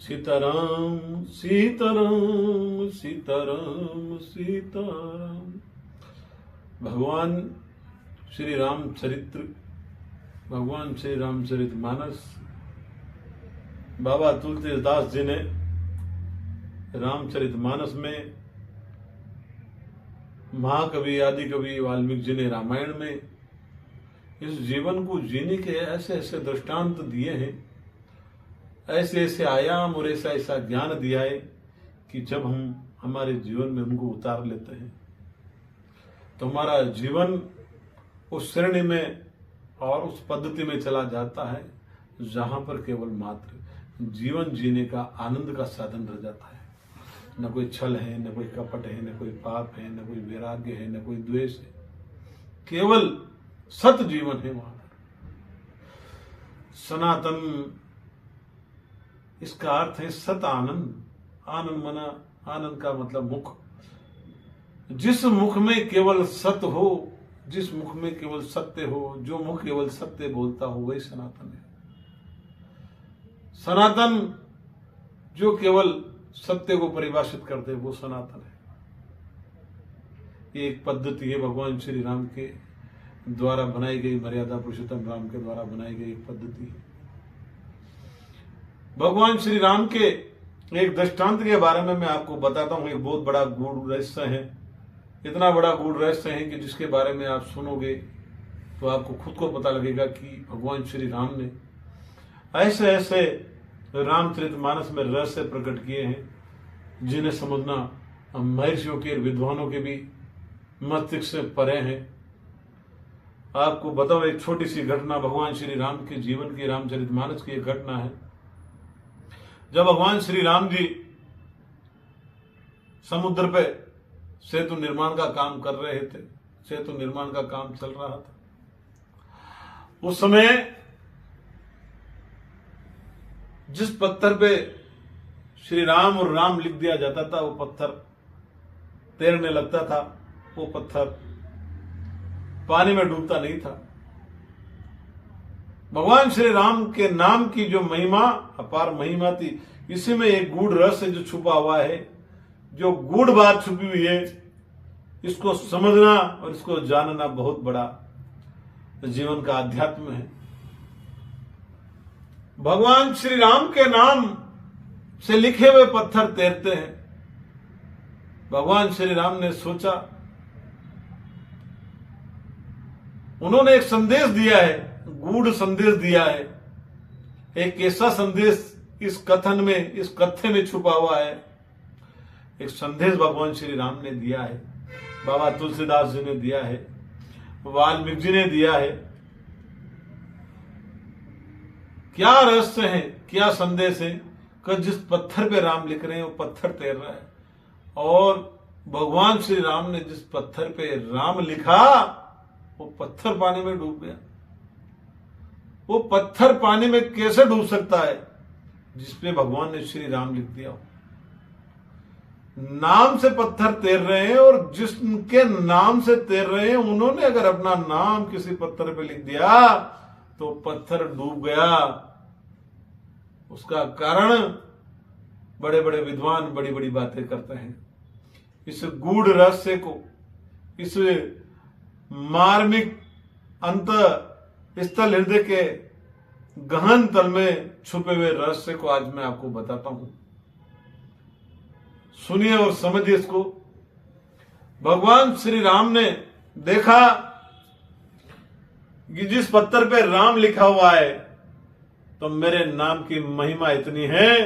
सीताराम सीताराम सीताराम सीताराम। भगवान श्री रामचरित्र, भगवान श्री रामचरितमानस बाबा तुलसीदास जी ने रामचरितमानस में, महाकवि आदि कवि वाल्मीकि जी ने रामायण में इस जीवन को जीने के ऐसे ऐसे दृष्टांत दिए हैं, ऐसे ऐसे आयाम और ऐसा ऐसा ज्ञान दिया है कि जब हम हमारे जीवन में उनको उतार लेते हैं तो हमारा जीवन उस श्रेणी में और उस पद्धति में चला जाता है जहां पर केवल मात्र जीवन जीने का आनंद का साधन रह जाता है। न कोई छल है, न कोई कपट है, न कोई पाप है, न कोई वैराग्य है, न कोई द्वेष है, केवल सत जीवन है वहां पर। सनातन इसका अर्थ है सत आनंद। आनंद मना, आनंद का मतलब मुख। जिस मुख में केवल सत्य हो, जिस मुख में केवल सत्य हो, जो मुख केवल सत्य बोलता हो, वही सनातन है। सनातन जो केवल सत्य को परिभाषित करते वो सनातन है। ये एक पद्धति है, भगवान श्री राम के द्वारा बनाई गई, मर्यादा पुरुषोत्तम राम के द्वारा बनाई गई एक पद्धति है। भगवान श्री राम के एक दृष्टांत के बारे में मैं आपको बताता हूं। एक बहुत बड़ा गूढ़ रहस्य है, इतना बड़ा गूढ़ रहस्य है कि जिसके बारे में आप सुनोगे तो आपको खुद को पता लगेगा कि भगवान श्री राम ने ऐसे ऐसे रामचरितमानस में रहस्य प्रकट किए हैं जिन्हें समझना महर्षियों के, विद्वानों के भी मस्तिष्क से परे हैं। आपको बताओ, एक छोटी सी घटना भगवान श्री राम के जीवन की, रामचरितमानस की एक घटना है। जब भगवान श्री राम जी समुद्र पे सेतु निर्माण का काम कर रहे थे, सेतु निर्माण का काम चल रहा था, उस समय जिस पत्थर पे श्री राम और राम लिख दिया जाता था वो पत्थर तैरने लगता था। वो पत्थर पानी में डूबता नहीं था। भगवान श्री राम के नाम की जो महिमा, अपार महिमा थी, इसी में एक गूढ़ रहस्य जो छुपा हुआ है, जो गूढ़ बात छुपी हुई है, इसको समझना और इसको जानना बहुत बड़ा जीवन का अध्यात्म है। भगवान श्री राम के नाम से लिखे हुए पत्थर तैरते हैं। भगवान श्री राम ने सोचा, उन्होंने एक संदेश दिया है, गूढ़ संदेश दिया है। एक ऐसा संदेश इस कथन में, इस कथ्य में छुपा हुआ है। एक संदेश भगवान श्री राम ने दिया है, बाबा तुलसीदास जी ने दिया है, वाल्मीकि जी ने दिया है। क्या रहस्य है, क्या संदेश है कि जिस पत्थर पे राम लिख रहे हैं वो पत्थर तैर रहा है, और भगवान श्री राम ने जिस पत्थर पे राम लिखा वो पत्थर पानी में डूब गया। वो पत्थर पानी में कैसे डूब सकता है जिसपे भगवान ने श्री राम लिख दिया हो। नाम से पत्थर तैर रहे हैं, और जिसके नाम से तैर रहे हैं उन्होंने अगर अपना नाम किसी पत्थर पे लिख दिया तो पत्थर डूब गया। उसका कारण बड़े बड़े विद्वान बड़ी बड़ी बातें करते हैं। इस गूढ़ रहस्य को, इस मार्मिक अंत स्थल हृदय के गहन तल में छुपे हुए रहस्य को आज मैं आपको बताता हूं। सुनिए और समझिए इसको। भगवान श्री राम ने देखा कि जिस पत्थर पे राम लिखा हुआ है तो मेरे नाम की महिमा इतनी है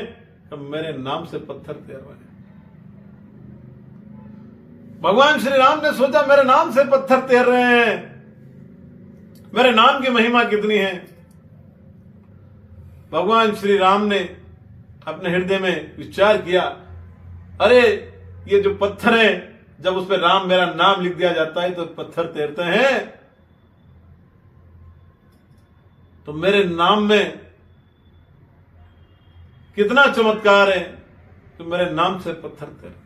कि मेरे नाम से पत्थर तैर रहे हैं। भगवान श्री राम ने सोचा, मेरे नाम से पत्थर तैर रहे हैं, मेरे नाम की महिमा कितनी है। भगवान श्री राम ने अपने हृदय में विचार किया, अरे ये जो पत्थर है, जब उस पर राम मेरा नाम लिख दिया जाता है तो पत्थर तैरते हैं, तो मेरे नाम में कितना चमत्कार है तो मेरे नाम से पत्थर तैर।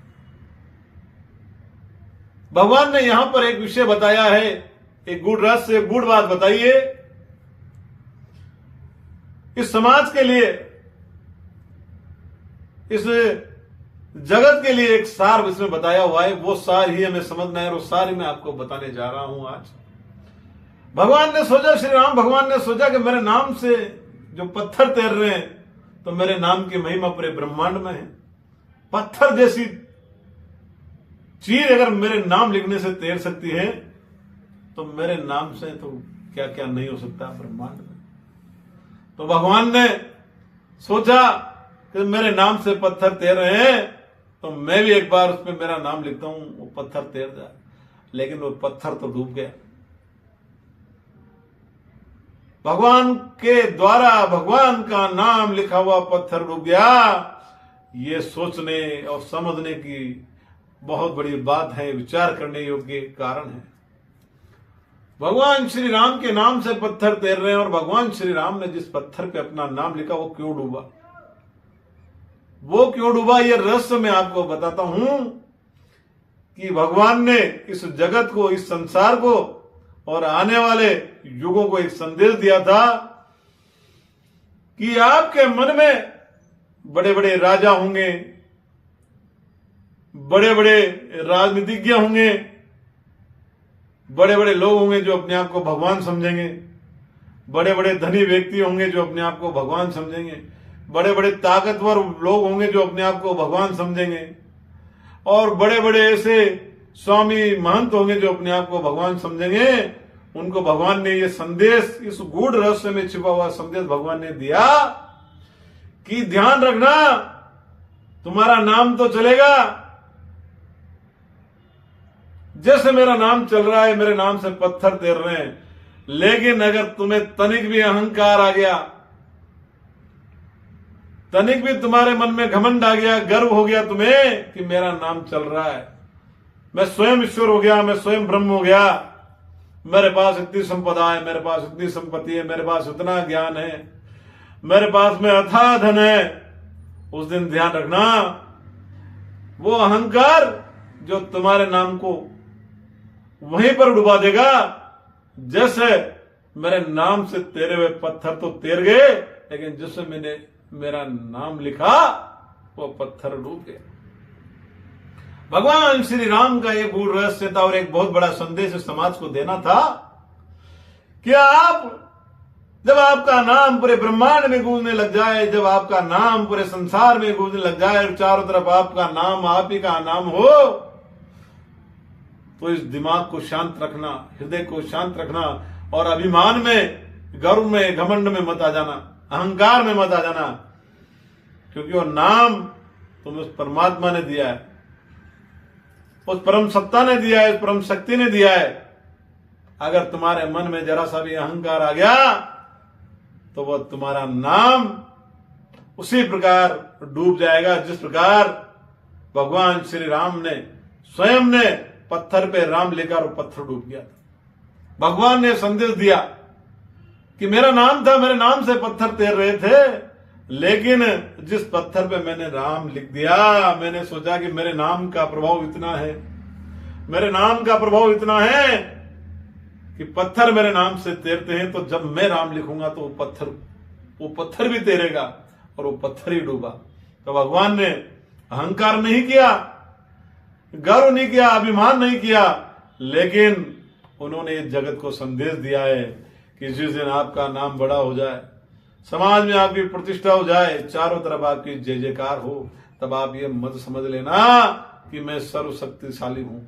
भगवान ने यहां पर एक विषय बताया है, एक गूढ़ रहस्य, गूढ़ बात बताइए। इस समाज के लिए इस जगत के लिए एक सार इसमें बताया हुआ है, वो सार ही हमें समझना है और वो सार ही मैं आपको बताने जा रहा हूं आज। भगवान ने सोचा, श्री राम भगवान ने सोचा कि मेरे नाम से जो पत्थर तैर रहे हैं तो मेरे नाम की महिमा पूरे ब्रह्मांड में है। पत्थर जैसी चीज अगर मेरे नाम लिखने से तैर सकती है तो मेरे नाम से तो क्या क्या नहीं हो सकता ब्रह्मांड में। तो भगवान ने सोचा कि मेरे नाम से पत्थर तैर रहे हैं तो मैं भी एक बार उसमें मेरा नाम लिखता हूं, वो पत्थर तैर जाए। लेकिन वो पत्थर तो डूब गया। भगवान के द्वारा भगवान का नाम लिखा हुआ पत्थर डूब गया। ये सोचने और समझने की बहुत बड़ी बात है, विचार करने योग्य कारण है। भगवान श्री राम के नाम से पत्थर तैर रहे हैं और भगवान श्री राम ने जिस पत्थर पे अपना नाम लिखा वो क्यों डूबा, वो क्यों डूबा, ये रहस्य मैं आपको बताता हूं कि भगवान ने इस जगत को, इस संसार को और आने वाले युगों को एक संदेश दिया था कि आपके मन में बड़े बड़े राजा होंगे, बड़े बड़े राजनीतिज्ञ होंगे, बड़े बड़े लोग होंगे जो अपने आप को भगवान समझेंगे, बड़े बड़े धनी व्यक्ति होंगे जो अपने आप को भगवान समझेंगे, बड़े बड़े ताकतवर लोग होंगे जो अपने आप को भगवान समझेंगे, और बड़े बड़े ऐसे स्वामी महंत होंगे जो अपने आप को भगवान समझेंगे। उनको भगवान ने ये संदेश, इस गूढ़ रहस्य में छिपा हुआ संदेश भगवान ने दिया कि ध्यान रखना, तुम्हारा नाम तो चलेगा, जैसे मेरा नाम चल रहा है, मेरे नाम से पत्थर तैर रहे हैं, लेकिन अगर तुम्हें तनिक भी अहंकार आ गया, तनिक भी तुम्हारे मन में घमंड आ गया, गर्व हो गया तुम्हें कि मेरा नाम चल रहा है, मैं स्वयं ईश्वर हो गया, मैं स्वयं ब्रह्म हो गया, मेरे पास इतनी संपदा है, मेरे पास इतनी संपत्ति है, मेरे पास इतना ज्ञान है, मेरे पास में अथाह धन है, उस दिन ध्यान रखना वो अहंकार जो तुम्हारे नाम को वहीं पर डुबा देगा। जैसे मेरे नाम से तेरे हुए पत्थर तो तैर गए, लेकिन जिससे मैंने मेरा नाम लिखा वो पत्थर डूब गया। भगवान श्री राम का एक गूढ़ रहस्य था और एक बहुत बड़ा संदेश समाज को देना था कि आप, जब आपका नाम पूरे ब्रह्मांड में गूंजने लग जाए, जब आपका नाम पूरे संसार में गूंजने लग जाए, चारों तरफ आपका नाम, आप ही का नाम हो, तो इस दिमाग को शांत रखना, हृदय को शांत रखना और अभिमान में, गर्व में, घमंड में मत आ जाना, अहंकार में मत आ जाना, क्योंकि वो नाम तुम्हें उस परमात्मा ने दिया है, उस परम सत्ता ने दिया है, उस परम शक्ति ने दिया है। अगर तुम्हारे मन में जरा सा भी अहंकार आ गया तो वह तुम्हारा नाम उसी प्रकार डूब जाएगा जिस प्रकार भगवान श्री राम ने स्वयं ने पत्थर पे राम लेकर और पत्थर डूब गया था। भगवान ने संदेश दिया कि मेरा नाम था, मेरे नाम से पत्थर तैर रहे थे, लेकिन जिस पत्थर पे मैंने राम लिख दिया, मैंने सोचा कि मेरे नाम का प्रभाव इतना है, मेरे नाम का प्रभाव इतना है कि पत्थर मेरे नाम से तैरते हैं, तो जब मैं राम लिखूंगा तो वो पत्थर भी तैरेगा, और वो पत्थर ही डूबा। तो भगवान ने अहंकार नहीं किया, गर्व नहीं किया, अभिमान नहीं किया, लेकिन उन्होंने इस जगत को संदेश दिया है कि जिस दिन आपका नाम बड़ा हो जाए, समाज में आपकी प्रतिष्ठा हो जाए, चारों तरफ आपकी जय जयकार हो, तब आप ये मत समझ लेना कि मैं सर्वशक्तिशाली हूं,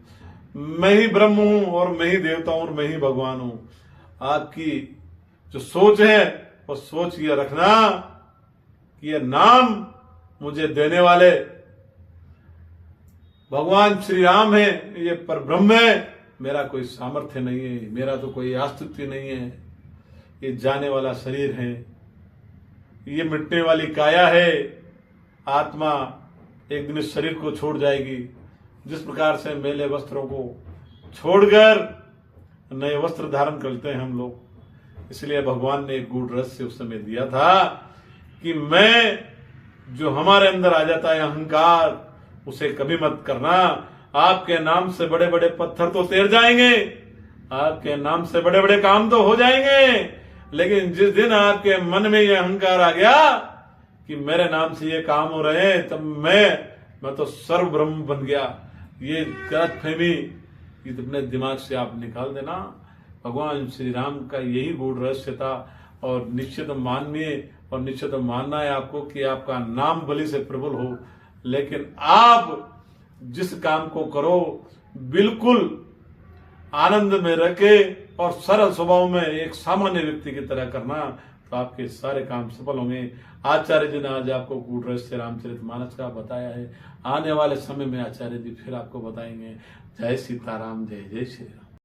मैं ही ब्रह्म हूं और मैं ही देवता हूं और मैं ही भगवान हूं। आपकी जो सोच है वो सोच ये रखना कि ये नाम मुझे देने वाले भगवान श्री राम है, ये परब्रह्म है, मेरा कोई सामर्थ्य नहीं है, मेरा तो कोई अस्तित्व नहीं है, ये जाने वाला शरीर है, ये मिटने वाली काया है, आत्मा एक दिन इस शरीर को छोड़ जाएगी। जिस प्रकार से मैले वस्त्रों को छोड़कर नए वस्त्र धारण करते हैं हम लोग, इसलिए भगवान ने एक गूढ़ रहस्य उस समय दिया था कि मैं, जो हमारे अंदर आ जाता है अहंकार, उसे कभी मत करना। आपके नाम से बड़े बड़े पत्थर तो तैर जाएंगे, आपके नाम से बड़े बड़े काम तो हो जाएंगे, लेकिन जिस दिन आपके मन में यह अहंकार आ गया कि मेरे नाम से ये काम हो रहे हैं, तब मैं तो सर्व ब्रह्म बन गया। ये गलतफहमी ये अपने दिमाग से आप निकाल देना। भगवान श्री राम का यही गूढ़ रहस्य था। और निश्चित मानिए और निश्चित मानना है आपको कि आपका नाम बलि से प्रबल हो, लेकिन आप जिस काम को करो बिल्कुल आनंद में रखे और सरल स्वभाव में एक सामान्य व्यक्ति की तरह करना, तो आपके सारे काम सफल होंगे। आचार्य जी ने आज आपको गूढ़ रहस्य रामचरितमानस का बताया है। आने वाले समय में आचार्य जी फिर आपको बताएंगे। जय सीताराम, जय जय श्री राम।